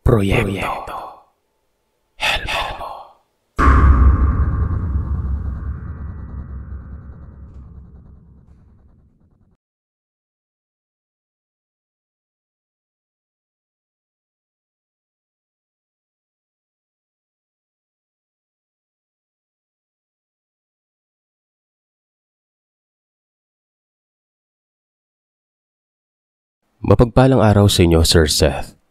Proyekto Helmo. Mapagpalang araw sa inyo, Sir Seth.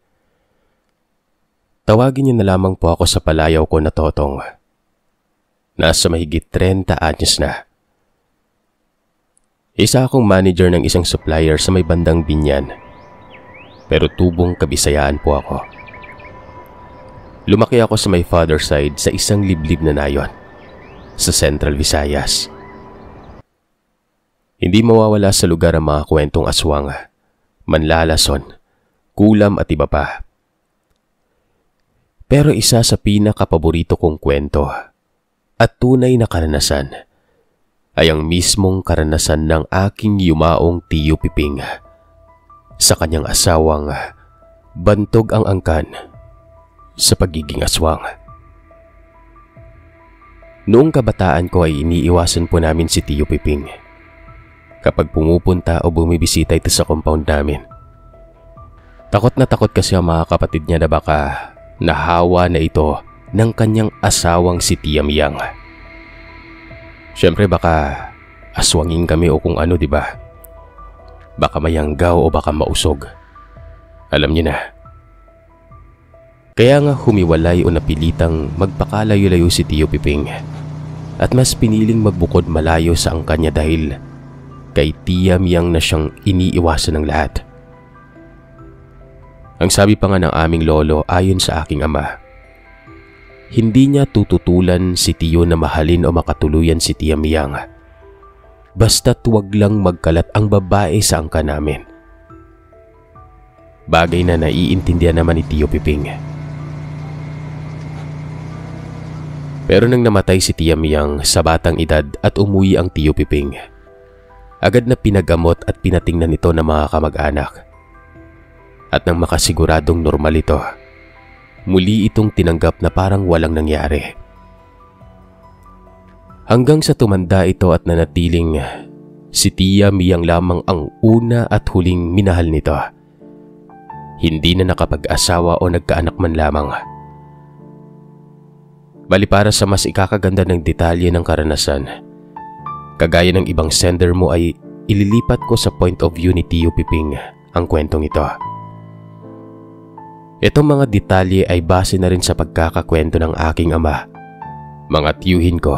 Tawagin niyo na lamang po ako sa palayaw ko na Totong. Nasa mahigit 30 anyos na. Isa akong manager ng isang supplier sa may bandang Binyan. Pero tubong Kabisayaan po ako. Lumaki ako sa my father's side sa isang liblib na nayon, sa Central Visayas. Hindi mawawala sa lugar ang mga kwentong aswang, manlalason, kulam at iba pa. Pero isa sa pinakapaborito kong kwento at tunay na karanasan ay ang mismong karanasan ng aking yumaong Tiyo Piping sa kanyang asawang bantog ang angkan sa pagiging aswang. Noong kabataan ko ay iniiwasan po namin si Tiyo Piping kapag pumupunta o bumibisita ito sa compound namin. Takot na takot kasi ang mga kapatid niya na baka nahawa na ito ng kanyang asawang si Tia Miyang. Siyempre baka aswangin kami o kung ano, diba? Baka mayanggaw o baka mausog. Alam niyo na. Kaya nga humiwalay o napilitang magpakalayo-layo si Tiyo Piping at mas piniling magbukod malayo sa angkan niya dahil kay Tia Miyang na siyang iniiwasan ng lahat. Ang sabi pa nga ng aming lolo ayon sa aking ama, hindi niya tututulan si Tiyo na mahalin o makatuluyan si Tia Miyang. Basta't huwag lang magkalat ang babae sa angka namin. Bagay na naiintindihan naman ni Tiyo Piping. Pero nang namatay si Tia Miyang sa batang edad at umuwi ang Tiyo Piping, agad na pinagamot at pinatingnan ito ng mga kamag-anak. At nang makasiguradong normal ito, muli itong tinanggap na parang walang nangyari. Hanggang sa tumanda ito at nanatiling si Tia Miyang lamang ang una at huling minahal nito. Hindi na nakapag-asawa o nagkaanak man lamang. Bali para sa mas ikakaganda ng detalye ng karanasan, kagaya ng ibang sender mo ay ililipat ko sa point of view ni Tiyo Piping ang kwentong ito. Itong mga detalye ay base na rin sa pagkakakwento ng aking ama, mga tiyuhin ko,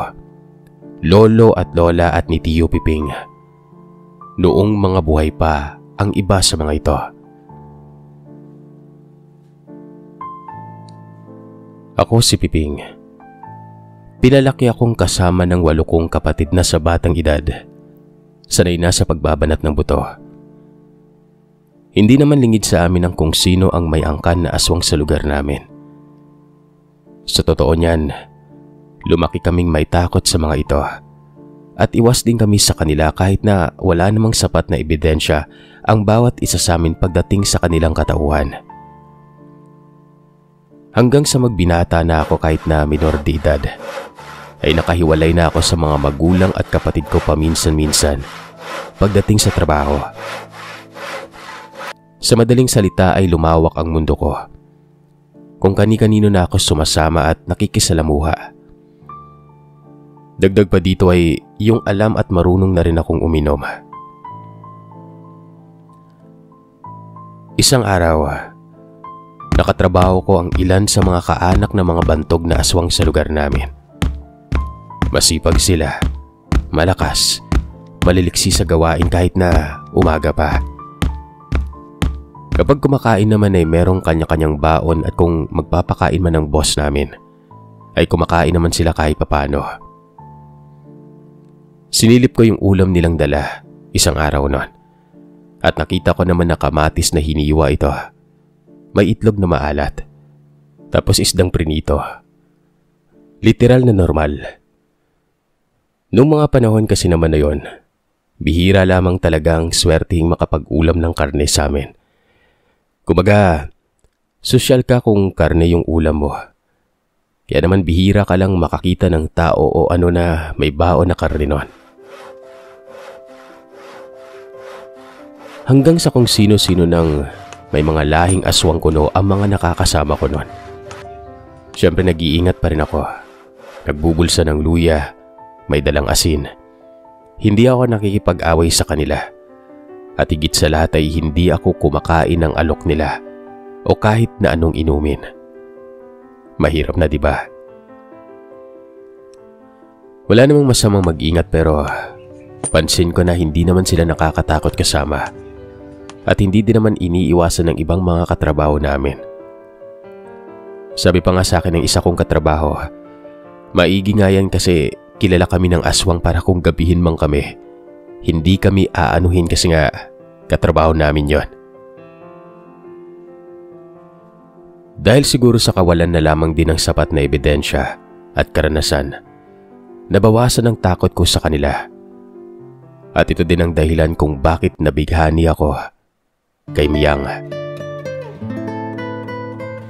lolo at lola at ni Tiyo Piping. Noong mga buhay pa ang iba sa mga ito. Ako si Piping. Pinalaki akong kasama ng 8 kong kapatid na sa batang edad. Sanay na sa pagbabanat ng buto. Hindi naman lingid sa amin ang kung sino ang may angkan na aswang sa lugar namin. Sa totoo niyan, lumaki kaming may takot sa mga ito. At iwas din kami sa kanila kahit na wala namang sapat na ebidensya ang bawat isa sa amin pagdating sa kanilang katauhan. Hanggang sa magbinata na ako kahit na minor de edad, ay nakahiwalay na ako sa mga magulang at kapatid ko paminsan-minsan pagdating sa trabaho. Sa madaling salita ay lumawak ang mundo ko. Kung kani-kanino na ako sumasama at nakikisalamuha. Dagdag pa dito ay yung alam at marunong na rin akong uminom. Isang araw, nakatrabaho ko ang ilan sa mga kaanak ng mga bantog na aswang sa lugar namin. Masipag sila, malakas, maliliksi sa gawain kahit na umaga pa. Kapag kumakain naman ay merong kanya-kanyang baon at kung magpapakain man ng boss namin, ay kumakain naman sila kahit papano. Sinilip ko yung ulam nilang dala isang araw noon at nakita ko naman na kamatis na hiniwa ito. May itlog na maalat, tapos isdang prinito. Literal na normal. Noong mga panahon kasi naman na yon, bihira lamang talagang swerteng makapag-ulam ng karne sa amin. Kumbaga, Sosyal ka kung karne yung ulam mo. Kaya naman bihira ka lang makakita ng tao o ano na may baon na karne nun. Hanggang sa kung sino-sino nang may mga lahing aswang kuno ang mga nakakasama ko nun. Siyempre nag-iingat pa rin ako. Nagbubulsa ng luya, may dalang asin. Hindi ako nakikipag-away sa kanila. At higit sa lahat ay hindi ako kumakain ng alok nila o kahit na anong inumin. Mahirap na, di ba? Wala namang masamang mag-ingat pero pansin ko na hindi naman sila nakakatakot kasama at hindi din naman iniiwasan ng ibang mga katrabaho namin. Sabi pa nga sa akin ng isa kong katrabaho, maigi nga yan kasi kilala kami ng aswang para kung gabihin man kami, hindi kami aanuhin kasi nga katrabaho namin yon. Dahil siguro sa kawalan na lamang din ng sapat na ebidensya at karanasan, nabawasan ang takot ko sa kanila. At ito din ang dahilan kung bakit nabighani ako kay Miyang.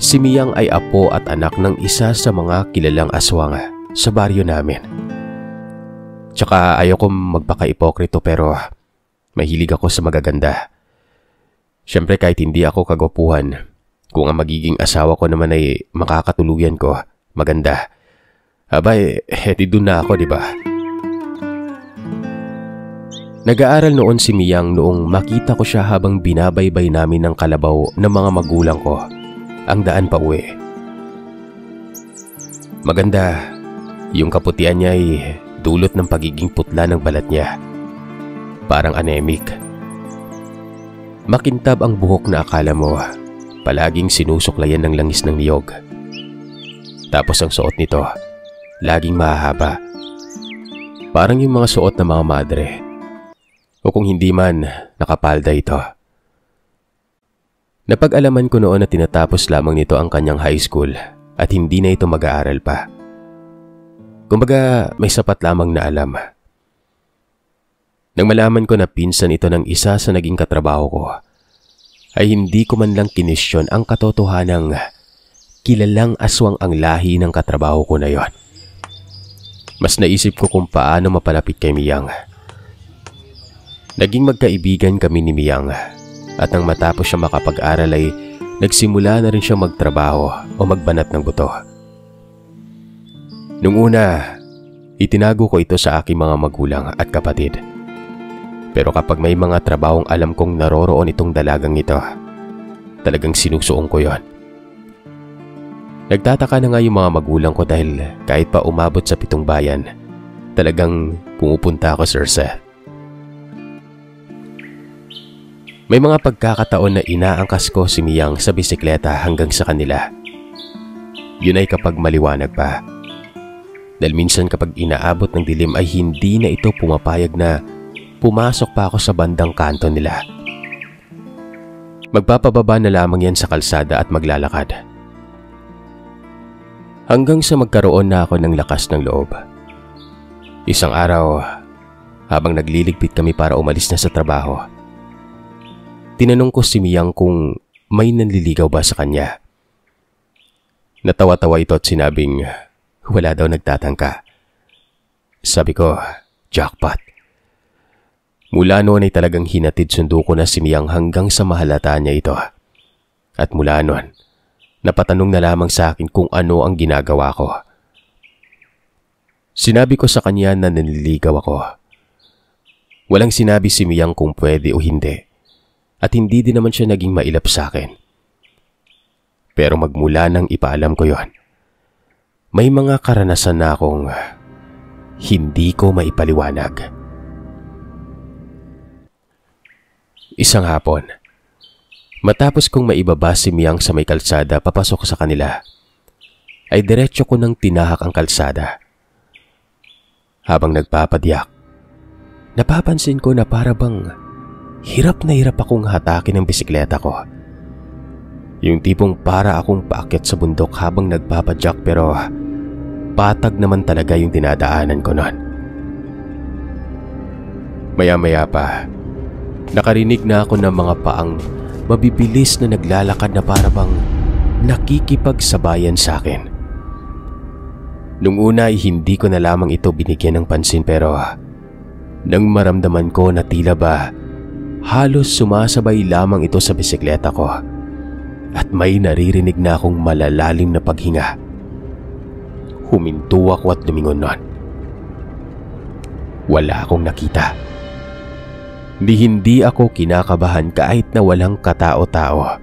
Si Miyang ay apo at anak ng isa sa mga kilalang aswang sa baryo namin. Tsaka ayoko magpaka-ipokrito pero mahilig ako sa magaganda. Siyempre kahit hindi ako kagwapuhan, kung ang magiging asawa ko naman ay makakatuluyan ko, maganda. Abay, di dun na ako, di ba? Nag-aaral noon si Miyang noong makita ko siya habang binabaybay namin ng kalabaw ng mga magulang ko ang daan pa uwi. Maganda, yung kaputian niya ay dulot ng pagiging putla ng balat niya. Parang anemic. Makintab ang buhok na akala mo palaging sinusuklayan ng langis ng niyog. Tapos ang suot nito, laging mahahaba. Parang yung mga suot ng mga madre. O kung hindi man, nakapalda ito. Napag-alaman ko noon na tinatapos lamang nito ang kanyang high school at hindi na ito mag-aaral pa. Kumbaga, may sapat lamang na alam. Nang malaman ko na pinsan ito ng isa sa naging katrabaho ko, ay hindi ko man lang kinisyon ang katotohanang kilalang aswang ang lahi ng katrabaho ko na yon. Mas naisip ko kung paano mapalapit kay Miyang. Naging magkaibigan kami ni Miyang at nang matapos siya makapag-aral ay nagsimula na rin siya magtrabaho o magbanat ng buto. Nung una, itinago ko ito sa aking mga magulang at kapatid. Pero kapag may mga trabahong alam kong naroroon itong dalagang ito, talagang sinusuong ko yon. Nagtataka na nga yung mga magulang ko dahil kahit pa umabot sa 7 bayan, talagang pumupunta ako, Sir Seth. May mga pagkakataon na inaangkas ko si Miyang sa bisikleta hanggang sa kanila. Yun ay kapag maliwanag pa. Dahil minsan kapag inaabot ng dilim ay hindi na ito pumapayag na pumasok pa ako sa bandang kanto nila. Magpapababa na lamang yan sa kalsada at maglalakad. Hanggang sa magkaroon na ako ng lakas ng loob. Isang araw, habang nagliligpit kami para umalis na sa trabaho, tinanong ko si Miyang kung may nanliligaw ba sa kanya. Natawa-tawa ito at sinabing wala daw nagtatangka. Sabi ko, jackpot. Mula noon ay talagang hinatid sundo ko na si Miyang hanggang sa mahalata niya ito. At mula noon, napatanong na lamang sa akin kung ano ang ginagawa ko. Sinabi ko sa kanya na nanliligaw ako. Walang sinabi si Miyang kung pwede o hindi. At hindi din naman siya naging mailap sa akin. Pero magmula nang ipaalam ko yon, may mga karanasan na akong hindi ko maipaliwanag. Isang hapon, matapos kong maibaba si Miyang sa may kalsada papasok sa kanila, ay diretso ko nang tinahak ang kalsada. Habang nagpapadiyak, napapansin ko na para bang hirap na hirap akong hatakin ang bisikleta ko. Yung tipong para akong paakyat sa bundok habang nagpapadyak pero patag naman talaga yung dinadaanan ko noon. Maya-maya pa, nakarinig na ako ng mga paang mabibilis na naglalakad na para bang nakikipagsabayan sa akin. Nung una ay hindi ko na lamang ito binigyan ng pansin pero nang maramdaman ko na tila ba halos sumasabay lamang ito sa bisikleta ko at may naririnig na akong malalalim na paghinga, huminto ako at lumingon nun. Wala akong nakita. Hindi ako kinakabahan kahit na walang katao-tao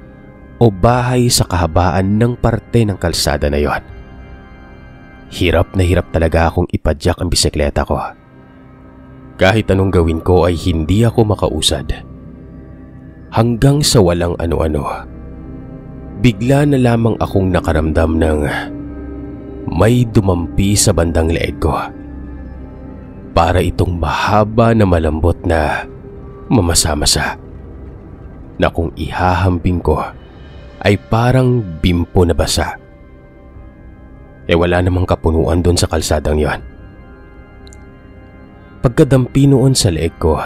o bahay sa kahabaan ng parte ng kalsada na yon. Hirap na hirap talaga akong ipadyak ang bisikleta ko. Kahit anong gawin ko ay hindi ako makausad. Hanggang sa walang ano-ano, bigla na lamang akong nakaramdam ng may dumampi sa bandang leeg ko. Para itong mahaba na malambot na mamasa-masa na kung ihahambing ko ay parang bimpo na basa. Wala namang kapunuan doon sa kalsadang yon. Pagkadampi noon sa leeg ko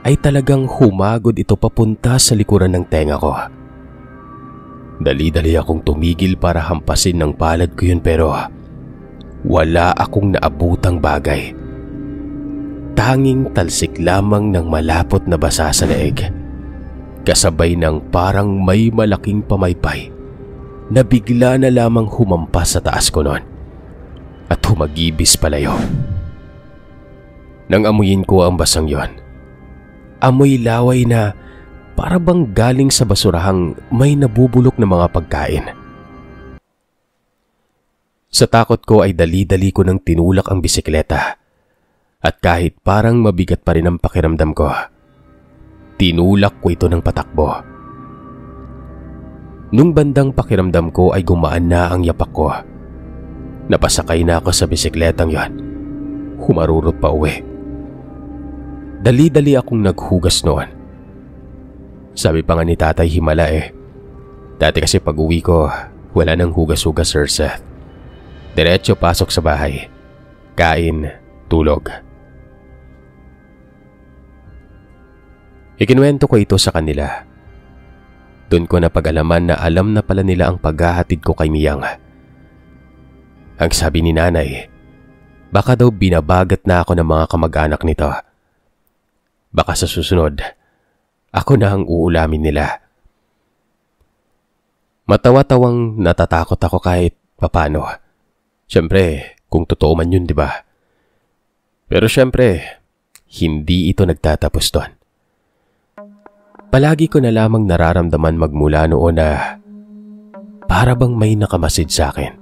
ay talagang humagod ito papunta sa likuran ng tenga ko. Dali-dali akong tumigil para hampasin ng palad ko yun pero wala akong naabutang bagay. Tanging talsik lamang ng malapot na basa sa leeg, kasabay ng parang may malaking pamaypay na bigla na lamang humampas sa taas ko noon at humagibis palayo. Nang amuyin ko ang basang yon, amoy laway na para bang galing sa basurahang may nabubulok na mga pagkain. Sa takot ko ay dali-dali ko nang tinulak ang bisikleta. At kahit parang mabigat pa rin ang pakiramdam ko, tinulak ko ito ng patakbo. Nung bandang pakiramdam ko ay gumaan na ang yapak ko. Napasakay na ako sa bisikletang yon. Humarurot pa uwi. Dali-dali akong naghugas noon. Sabi pa nga ni Tatay himala Dati kasi pag uwi ko, wala nang hugas-hugas, Sir Seth. Diretso pasok sa bahay. Kain, tulog. Ikinuwento ko ito sa kanila. Doon ko napag-alaman na alam na pala nila ang paghahatid ko kay Miyang. Ang sabi ni Nanay, baka daw binabagat na ako ng mga kamag-anak nito. Baka sa susunod, ako na ang uulamin nila. Matawa-tawang natatakot ako kahit papano. Siyempre, kung totoo man yun, di ba? Pero siyempre, hindi ito nagtatapos doon. Palagi ko na lamang nararamdaman magmula noon na para bang may nakamasid sa akin.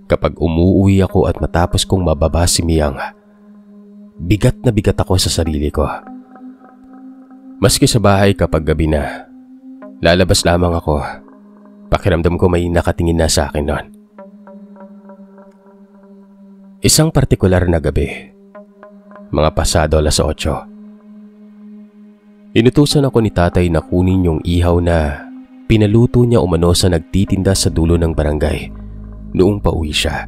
Kapag umuwi ako at matapos kong mababa si Miyang, bigat na bigat ako sa sarili ko. Maski sa bahay kapag gabi na, lalabas lamang ako. Pakiramdam ko may nakatingin na sa akin noon. Isang partikular na gabi, mga pasado 8:00. Inutusan ako ni Tatay na kunin yung ihaw na pinaluto niya umano sa nagtitinda sa dulo ng barangay noong pauwi siya.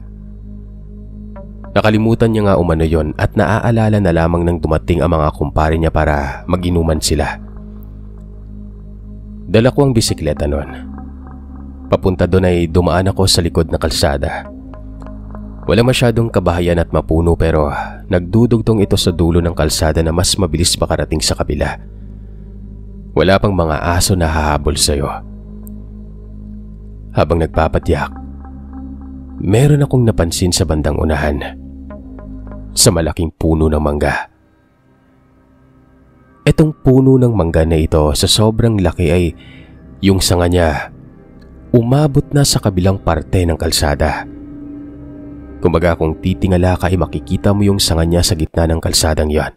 Nakalimutan niya nga umano yon at naaalala na lamang nang dumating ang mga kumpare niya para mag-inuman sila. Dala ko ang bisikleta noon. Papunta doon ay dumaan ako sa likod na kalsada. Wala masyadong kabahayan at mapuno pero nagdudugtong ito sa dulo ng kalsada na mas mabilis makarating sa kabila. Wala pang mga aso na hahabol sa'yo. Habang nagpapatyak, meron akong napansin sa bandang unahan, sa malaking puno ng mangga. Etong puno ng mangga na ito sa sobrang laki ay yung sanga niya umabot na sa kabilang parte ng kalsada. Kumbaga kung titingala ka ay makikita mo yung sanga niya sa gitna ng kalsadang yon.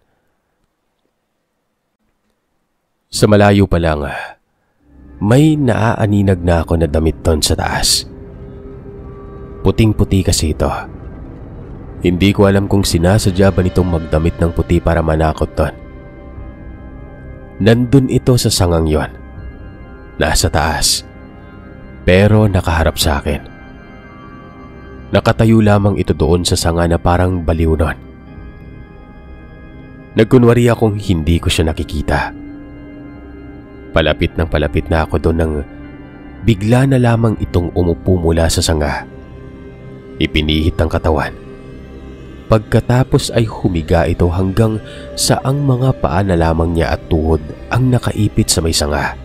Sa malayo pa lang, may naaaninag na ako na damit doon sa taas. Puting-puti kasi ito. Hindi ko alam kung sinasadya ba nitong magdamit ng puti para manakot doon. Nandun ito sa sangang yon. Nasa taas. Pero nakaharap sa akin. Nakatayo lamang ito doon sa sanga na parang baliw nun. Nagkunwari akong hindi ko siya nakikita. Palapit na ako doon nang bigla na lamang itong umupo mula sa sanga. Ipinihit ang katawan. Pagkatapos ay humiga ito hanggang sa ang mga paa na lamang niya at tuhod ang nakaipit sa may sanga.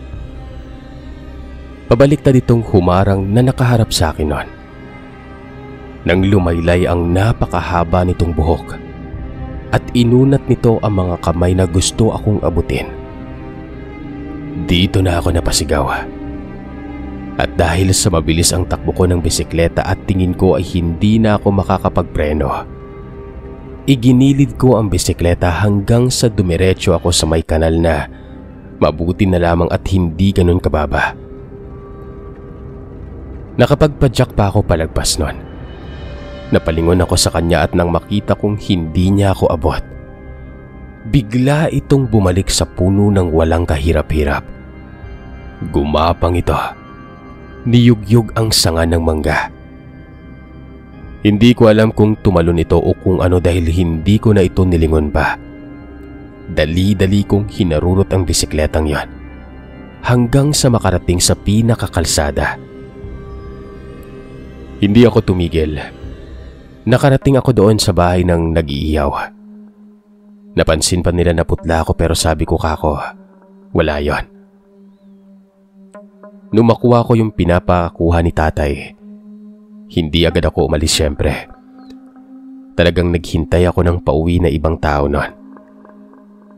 Pabaliktad itong humarang na nakaharap sa akin noon. Nang lumaylay ang napakahaba nitong buhok at inunat nito ang mga kamay na gusto akong abutin. Dito na ako napasigaw. At dahil sa mabilis ang takbo ko ng bisikleta at tingin ko ay hindi na ako makakapagpreno, iginilid ko ang bisikleta hanggang sa dumiretso ako sa may kanal na mabuti na lamang at hindi ganun kababa. Nakapagpadyak pa ako palagpas nun. Napalingon ako sa kanya at nang makita kong hindi niya ako abot, bigla itong bumalik sa puno ng walang kahirap-hirap. Gumapang ito. Niyugyug ang sanga ng mangga. Hindi ko alam kung tumalon ito o kung ano dahil hindi ko na ito nilingon pa. Dali-dali kong hinarurot ang bisikletang yon hanggang sa makarating sa pinakakalsada. Hindi ako tumigil. Nakarating ako doon sa bahay ng nag-iiyaw. Napansin pa nila na putla ako pero sabi ko kako, wala yon. Nung makuha ko yung pinapakuha ni tatay, hindi agad ako umalis syempre. Talagang naghintay ako ng pauwi na ibang tao noon.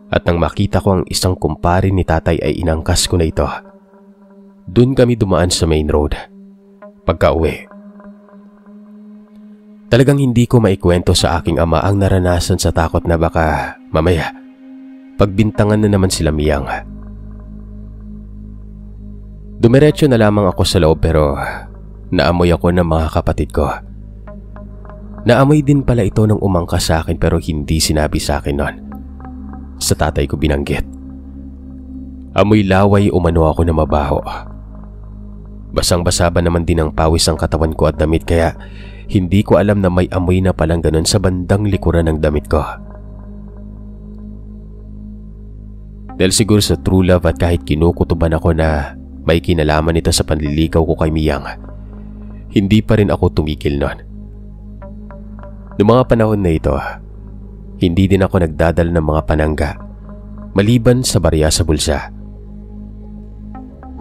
At nang makita ko ang isang kumpare ni tatay ay inangkas ko na ito. Doon kami dumaan sa main road. Pagka-uwi, talagang hindi ko maikwento sa aking ama ang naranasan sa takot na baka mamaya pagbintangan na naman sila Miyang. Dumiretso na lamang ako sa loob pero naamoy ako ng mga kapatid ko. Naamoy din pala ito nang umangkas sa akin pero hindi sinabi sa akin noon. Sa tatay ko binanggit. Amoy laway umano ako na mabaho. Basang-basa ba naman din ang pawis ang katawan ko at damit kaya hindi ko alam na may amoy na palang ganun sa bandang likuran ng damit ko. Dahil siguro sa true love at kahit kinukutuban ako na may kinalaman ito sa panliligaw ko kay Miyang, hindi pa rin ako tumigil noon. Noong mga panahon na ito, hindi din ako nagdadala ng mga panangga, maliban sa barya sa bulsa.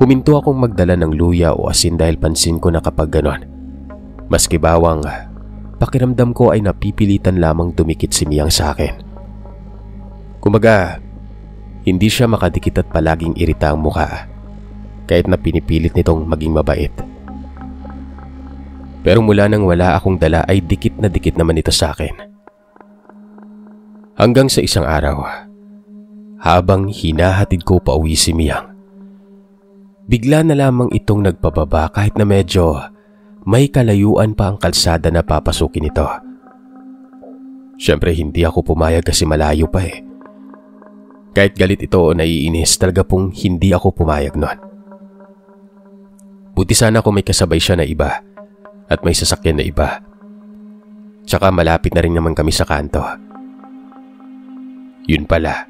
Huminto akong magdala ng luya o asin dahil pansin ko na kapag ganon, maski bawang, pakiramdam ko ay napipilitan lamang dumikit si Miyang sa akin. Kumbaga, hindi siya makadikit at palaging irita ang mukha, kahit na pinipilit nitong maging mabait. Pero mula nang wala akong dala ay dikit na dikit naman ito sa akin. Hanggang sa isang araw, habang hinahatid ko pa uwi si Miyang, bigla na lamang itong nagpababa kahit na medyo may kalayuan pa ang kalsada na papasukin ito. Siyempre hindi ako pumayag kasi malayo pa eh. Kahit galit ito o naiinis, talaga pong hindi ako pumayag noon. Buti sana kung may kasabay siya na iba at may sasakyan na iba. Tsaka malapit na rin naman kami sa kanto. Yun pala,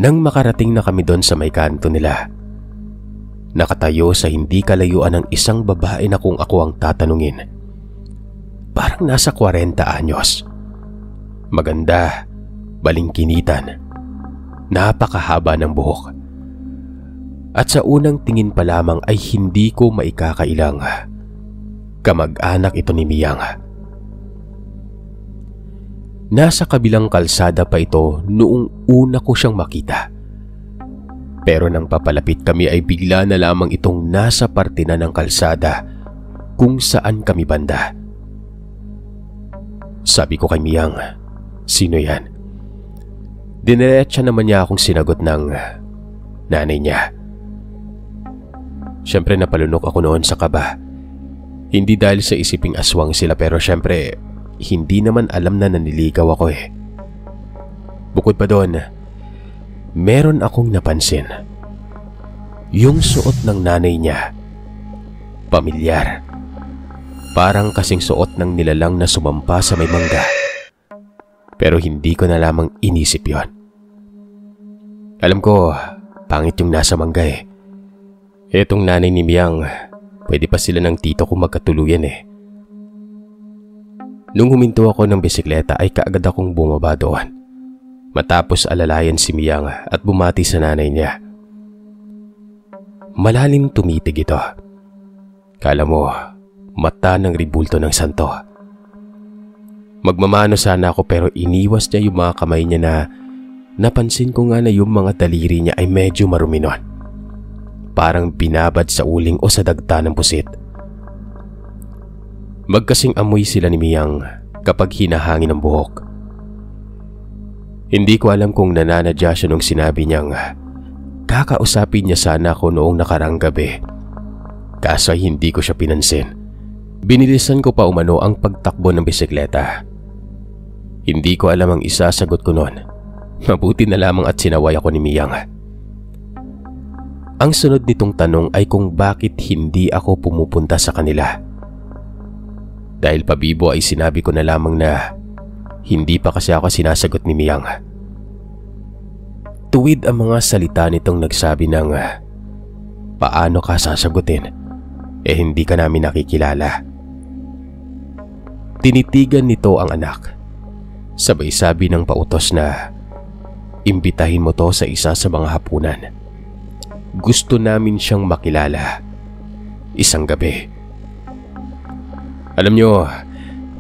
nang makarating na kami doon sa may kanto nila, nakatayo sa hindi kalayuan ng isang babae na kung ako ang tatanungin. Parang nasa 40 anyos. Maganda, balingkinitan, napakahaba ng buhok. At sa unang tingin pa lamang ay hindi ko maikakailang kamag-anak ito ni Miyang. Nasa kabilang kalsada pa ito noong una ko siyang makita. Pero nang papalapit kami ay bigla na lamang itong nasa parte na ng kalsada kung saan kami banda. Sabi ko kay Miyang, sino yan? Diniretsa naman niya akong sinagot ng nanay niya. Siyempre napalunok ako noon sa kaba. Hindi dahil sa isiping aswang sila pero siyempre hindi naman alam na naniligaw ako eh. Bukod pa doon, meron akong napansin. Yung suot ng nanay niya, pamilyar. Parang kasing suot ng nilalang na sumampa sa may mangga. Pero hindi ko na lamang inisip yon. Alam ko, pangit yung nasa mangga eh. Etong nanay ni Miyang, pwede pa sila ng tito ko magkatuluyan eh. Nung huminto ako ng bisikleta ay kaagad akong bumaba doon. Matapos alalayan si Miyang at bumati sa nanay niya. Malalim tumitig ito. Kala mo, mata ng ribulto ng santo. Magmamano sana ako pero iniwas niya yung mga kamay niya na napansin ko nga na yung mga daliri niya ay medyo marumi nun. Parang binabad sa uling o sa dagta ng pusit. Magkasing amoy sila ni Miyang kapag hinahangin ang buhok. Hindi ko alam kung nananadya siya nung sinabi niyang kakausapin niya sana ako noong nakaraang gabi. Kaso ay hindi ko siya pinansin. Binilisan ko pa umano ang pagtakbo ng bisikleta. Hindi ko alam ang isasagot ko noon. Mabuti na lamang at sinaway ako ni Miyang. Ang sunod nitong tanong ay kung bakit hindi ako pumupunta sa kanila. Dahil pabibo ay sinabi ko na lamang na hindi pa kasi ako sinasagot ni Miyang. Tuwid ang mga salita nitong nagsabi ng paano ka sasagutin? Hindi ka namin nakikilala. Tinitigan nito ang anak. Sabay sabi ng pautos na imbitahin mo to sa isa sa mga hapunan. Gusto namin siyang makilala. Isang gabi. Alam nyo,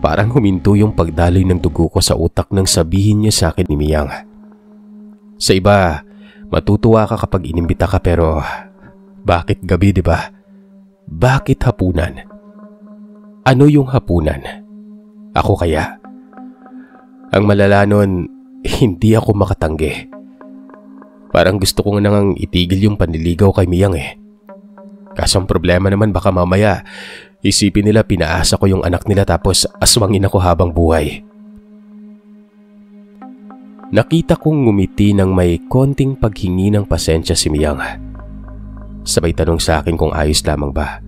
parang huminto yung pagdaloy ng dugo ko sa utak nang sabihin niya sa akin ni Miyang. Sa iba, matutuwa ka kapag inimbita ka pero bakit gabi, di ba? Bakit hapunan? Ano yung hapunan? Ako kaya? Ang malala nun, hindi ako makatanggi. Parang gusto ko nang itigil yung panliligaw kay Miyang eh. Kaso ang problema naman baka mamaya isipin nila pinaasa ko yung anak nila tapos aswangin ako habang buhay. Nakita kong ngumiti ng may konting paghingi ng pasensya si Miyang. Sabay tanong sa akin kung ayos lamang ba.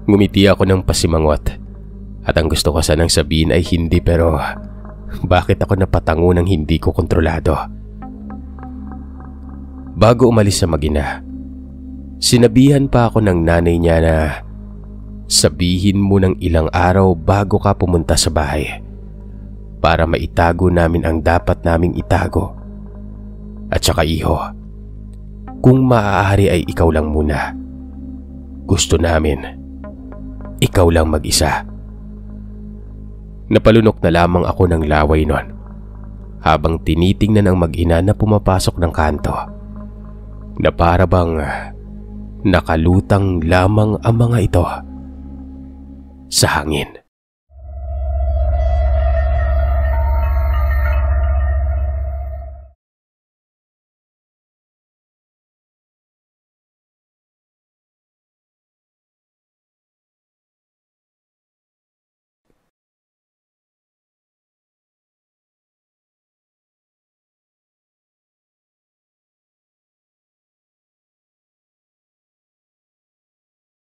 Ngumiti ako ng pasimangot at ang gusto ko sanang sabihin ay hindi pero bakit ako napatango ng hindi ko kontrolado. Bago umalis sa mag-ina, sinabihan pa ako ng nanay niya na sabihin mo ng ilang araw bago ka pumunta sa bahay para maitago namin ang dapat naming itago. At saka iho, kung maaari ay ikaw lang muna. Gusto namin, ikaw lang mag-isa. Napalunok na lamang ako ng laway nun habang tinitingnan ang mag-ina na pumapasok ng kanto na para bang nakalutang lamang ang mga ito sa hangin.